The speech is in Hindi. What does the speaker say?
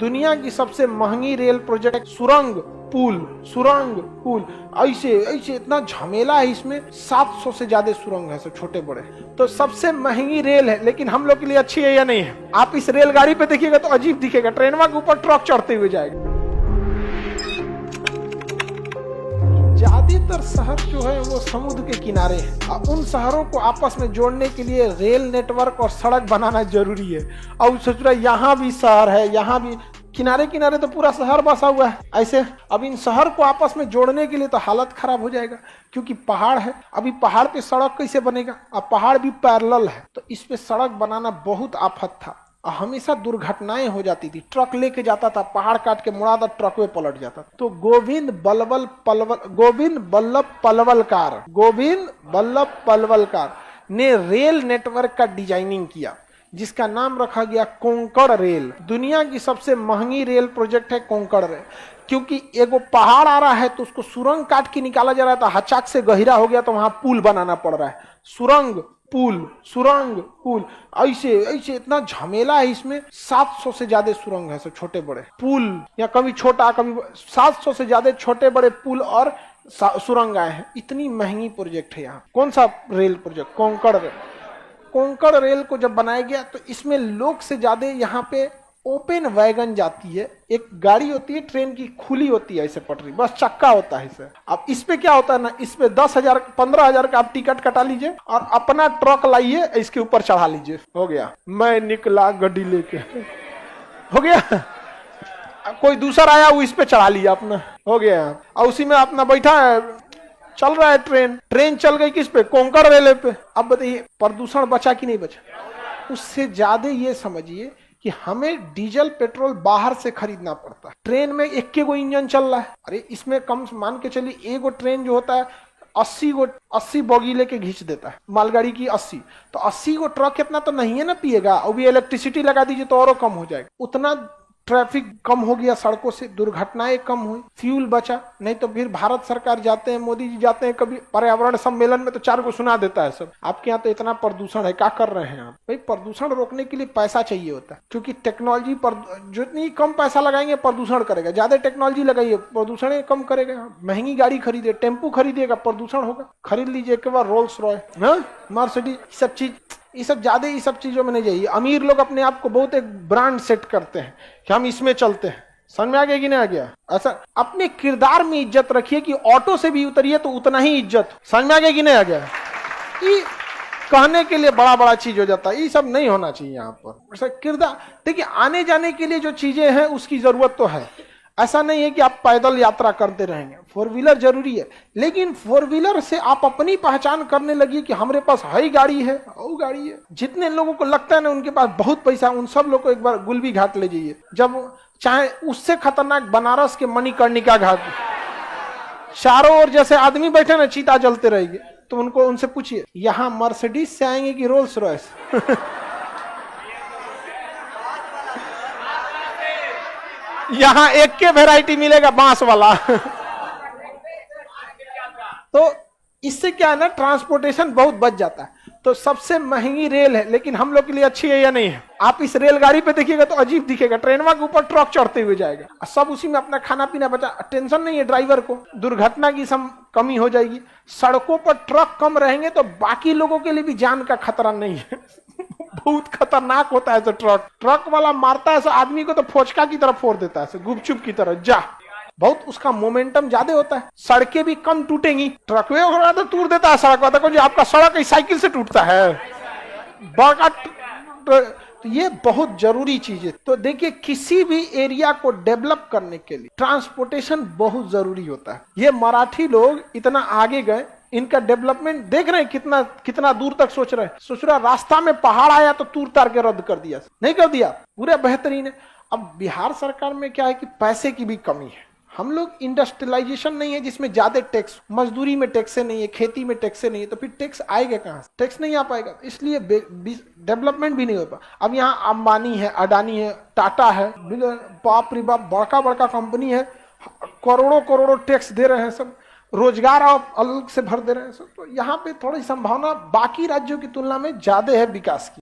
दुनिया की सबसे महंगी रेल प्रोजेक्ट सुरंग पुल ऐसे ऐसे इतना झमेला है इसमें। 700 से ज्यादा सुरंग है, सब छोटे बड़े। तो सबसे महंगी रेल है, लेकिन हम लोग के लिए अच्छी है या नहीं है? आप इस रेलगाड़ी पे देखिएगा तो अजीब दिखेगा, ट्रेनवा के ऊपर ट्रक चढ़ते हुए जाएगा। ज्यादातर शहर जो है वो समुद्र के किनारे है, और उन शहरों को आपस में जोड़ने के लिए रेल नेटवर्क और सड़क बनाना जरूरी है। और सोच रहा यहाँ भी शहर है, यहाँ भी किनारे किनारे तो पूरा शहर बसा हुआ है ऐसे। अब इन शहर को आपस में जोड़ने के लिए तो हालत खराब हो जाएगा, क्योंकि पहाड़ है। अभी पहाड़ पे सड़क कैसे बनेगा? अब पहाड़ भी पैरेलल है, तो इस पे सड़क बनाना बहुत आफत था। हमेशा दुर्घटनाएं हो जाती थी। ट्रक लेके जाता था, पहाड़ काट के मुड़ा था, ट्रक में पलट जाता। तो गोविंद बल्लभ पलवलकार ने रेल नेटवर्क का डिजाइनिंग किया, जिसका नाम रखा गया कोंकण रेल। दुनिया की सबसे महंगी रेल प्रोजेक्ट है कोंकण रेल, क्योंकि एगो पहाड़ आ रहा है तो उसको सुरंग काट के निकाला जा रहा था, हचाक से गहिरा हो गया तो वहां पुल बनाना पड़ रहा है। सुरंग पुल ऐसे ऐसे इतना झमेला है इसमें। 700 से ज्यादा सुरंग है, सब छोटे बड़े पुल, या कभी छोटा कभी 700 से ज्यादा छोटे बड़े पुल और सुरंग आए हैं। इतनी महंगी प्रोजेक्ट है यहाँ। कौन सा रेल प्रोजेक्ट? कोंकण रेल को जब बनाया गया तो इसमें लोग से ज्यादा यहाँ पे ओपन वैगन जाती है। एक गाड़ी होती है ट्रेन की, खुली होती है ऐसे पटरी, बस चक्का होता है इसे। अब इस पे क्या होता है ना, इस पे 10,000 15,000 का आप टिकट कटा लीजिए और अपना ट्रक लाइए, इसके ऊपर चढ़ा लीजिए, हो गया। मैं निकला गड्डी लेके, हो गया। कोई दूसरा आया, वो इस पे चढ़ा लिया अपना, हो गया। और उसी में अपना बैठा है, चल रहा है ट्रेन चल गई किस पे? कोंकण रेलवे पे। अब बताइए प्रदूषण बचा कि नहीं बचा? उससे ज्यादा ये समझिए कि हमें डीजल पेट्रोल बाहर से खरीदना पड़ता है। ट्रेन में एक गो इंजन चल रहा है, अरे इसमें कम मान के चलिए एगो ट्रेन जो होता है 80 बोगी लेके खींच देता है, मालगाड़ी की 80। तो 80 गो ट्रक इतना तो नहीं है ना पिएगा, और भी इलेक्ट्रिसिटी लगा दीजिए तो और कम हो जाएगा। उतना ट्रैफिक कम हो गया, सड़कों से दुर्घटनाएं कम हुई, फ्यूल बचा। नहीं तो फिर भारत सरकार जाते हैं, मोदी जी जाते हैं कभी पर्यावरण सम्मेलन में तो 4 को सुना देता है सब, आपके यहाँ तो इतना प्रदूषण है, क्या कर रहे हैं आप? भाई प्रदूषण रोकने के लिए पैसा चाहिए होता है, क्योंकि टेक्नोलॉजी पर जितनी कम पैसा लगाएंगे प्रदूषण करेगा, ज्यादा टेक्नोलॉजी लगाइए प्रदूषण कम करेगा। महंगी गाड़ी खरीदे, टेम्पू खरीदिएगा, प्रदूषण होगा। खरीद लीजिए एक बार रोल्स रॉय, मर्सिडीज, सब चीज, ये सब ज्यादा ये सब चीजों में नहीं जाइए। अमीर लोग अपने आप को बहुत एक ब्रांड सेट करते हैं कि हम इसमें चलते हैं। समझ में आ गया कि नहीं आ गया? ऐसा अपने किरदार में इज्जत रखिए कि ऑटो से भी उतरिए तो उतना ही इज्जत। समझ में आ गया कि नहीं आ गया? ये कहने के लिए बड़ा बड़ा चीज हो जाता है, ये सब नहीं होना चाहिए यहाँ पर। ऐसा किरदार देखिए, आने जाने के लिए जो चीजें हैं उसकी जरूरत तो है। ऐसा नहीं है कि आप पैदल यात्रा करते रहेंगे, 4 व्हीलर जरूरी है, लेकिन 4 व्हीलर से आप अपनी पहचान करने लगिए कि हमारे पास है गाड़ी है, वो गाड़ी है। जितने लोगों को लगता है ना उनके पास बहुत पैसा, उन सब लोग को एक बार गुलबी घाट ले जाइए, जब चाहे उससे खतरनाक बनारस के मणिकर्णिका घाट, चारों ओर जैसे आदमी बैठे ना चीता जलते रहेंगे, तो उनसे पूछिए यहाँ मर्सिडीज से आएंगे कि रोल्स रॉयस? यहाँ एक के वैरायटी मिलेगा बांस वाला। तो इससे क्या है ना, ट्रांसपोर्टेशन बहुत बच जाता है। तो सबसे महंगी रेल है, लेकिन हम लोग के लिए अच्छी है या नहीं है? आप इस रेलगाड़ी पे देखिएगा तो अजीब दिखेगा, ट्रेनवा के ऊपर ट्रक चढ़ते हुए जाएगा, सब उसी में अपना खाना पीना बचा, टेंशन नहीं है ड्राइवर को, दुर्घटना की कमी हो जाएगी। सड़कों पर ट्रक कम रहेंगे तो बाकी लोगों के लिए भी जान का खतरा नहीं है। बहुत खतरनाक होता है तो ट्रक वाला मारता है, आदमी को तो फोचका की तरह फोड़ देता है, गुपचुप की तरह जा। बहुत उसका मोमेंटम ज्यादा होता है, सड़कें भी कम टूटेंगी। ट्रक में तो टूट देता है सड़क, देखो जो आपका सड़क साइकिल से टूटता है बड़ा। तो ये बहुत जरूरी चीज है। तो देखिए, किसी भी एरिया को डेवलप करने के लिए ट्रांसपोर्टेशन बहुत जरूरी होता है। ये मराठी लोग इतना आगे गए, इनका डेवलपमेंट देख रहे हैं, कितना दूर तक सोच रहे। रास्ता में पहाड़ आया तो तूर तार के रद्द कर दिया, नहीं कर दिया, पूरा बेहतरीन है। अब बिहार सरकार में क्या है कि पैसे की भी कमी है। हम लोग इंडस्ट्रियलाइजेशन नहीं है जिसमें ज्यादा टैक्स, मजदूरी में टैक्स नहीं है, खेती में टैक्स नहीं है, तो फिर टैक्स आएगा कहां से? टैक्स नहीं आ पाएगा, इसलिए डेवलपमेंट भी नहीं हो पाएगा। अब यहाँ अंबानी है, अडानी है, टाटा है, बाप रे बाप, बड़का कंपनी है, करोड़ों टैक्स दे रहे हैं, सब रोजगार आप अलग से भर दे रहे हैं सब। तो यहाँ पे थोड़ी संभावना बाकी राज्यों की तुलना में ज्यादा है विकास की।